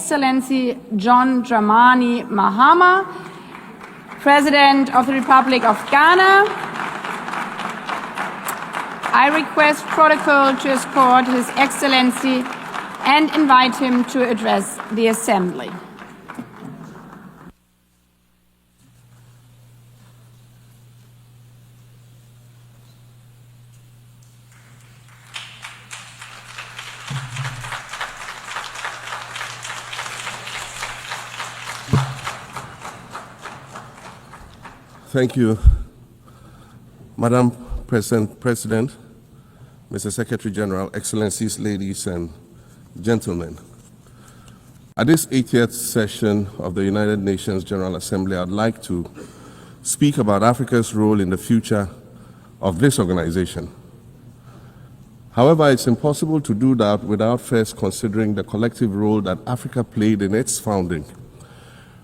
Excellency John Dramani Mahama, President of the Republic of Ghana. I request protocol to escort His Excellency and invite him to address the Assembly. Thank you, Madam President, Mr. Secretary General, Excellencies, ladies and gentlemen. At this 80th session of the United Nations General Assembly, I'd like to speak about Africa's role in the future of this organization. However, it's impossible to do that without first considering the collective role that Africa played in its founding,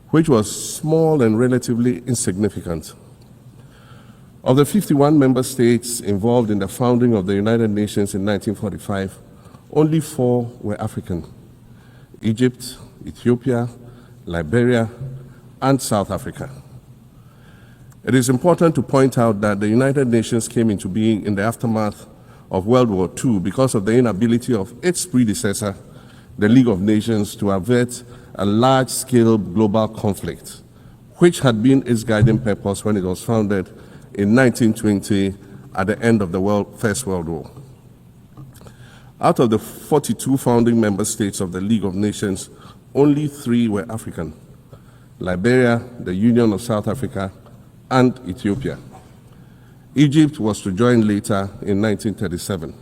which was small and relatively insignificant. Of the 51 member states involved in the founding of the United Nations in 1945, only 4 were African: Egypt, Ethiopia, Liberia, and South Africa. It is important to point out that the United Nations came into being in the aftermath of World War II because of the inability of its predecessor, the League of Nations, to avert a large-scale global conflict, which had been its guiding purpose when it was founded in 1920 at the end of the First World War. Out of the 42 founding member states of the League of Nations, only 3 were African: Liberia, the Union of South Africa, and Ethiopia. Egypt was to join later in 1937.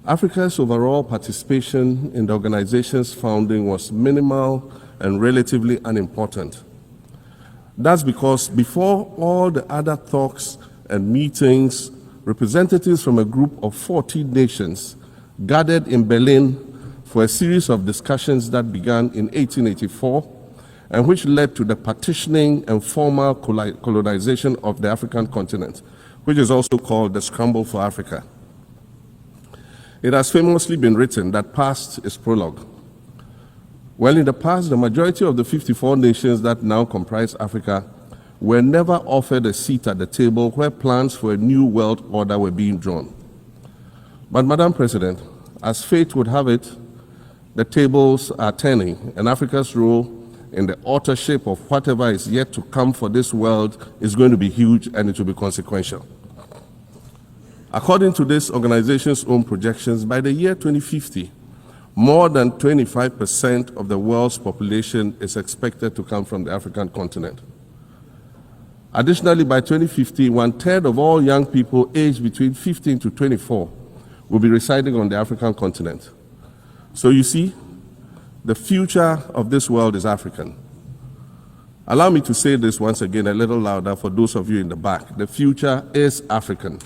Africa's overall participation in the organization's founding was minimal and relatively unimportant. That's because before all the other talks and meetings, representatives from a group of 14 nations gathered in Berlin for a series of discussions that began in 1884 and which led to the partitioning and formal colonization of the African continent, which is also called the Scramble for Africa. It has famously been written that past is prologue. Well, in the past, the majority of the 54 nations that now comprise Africa were never offered a seat at the table where plans for a new world order were being drawn. But, Madam President, as fate would have it, the tables are turning, and Africa's role in the authorship of whatever is yet to come for this world is going to be huge, and it will be consequential. According to this organization's own projections, by the year 2050, more than 25% of the world's population is expected to come from the African continent. Additionally, by 2050, 1/3 of all young people aged between 15 to 24 will be residing on the African continent. So you see, the future of this world is African. Allow me to say this once again a little louder for those of you in the back. The future is African.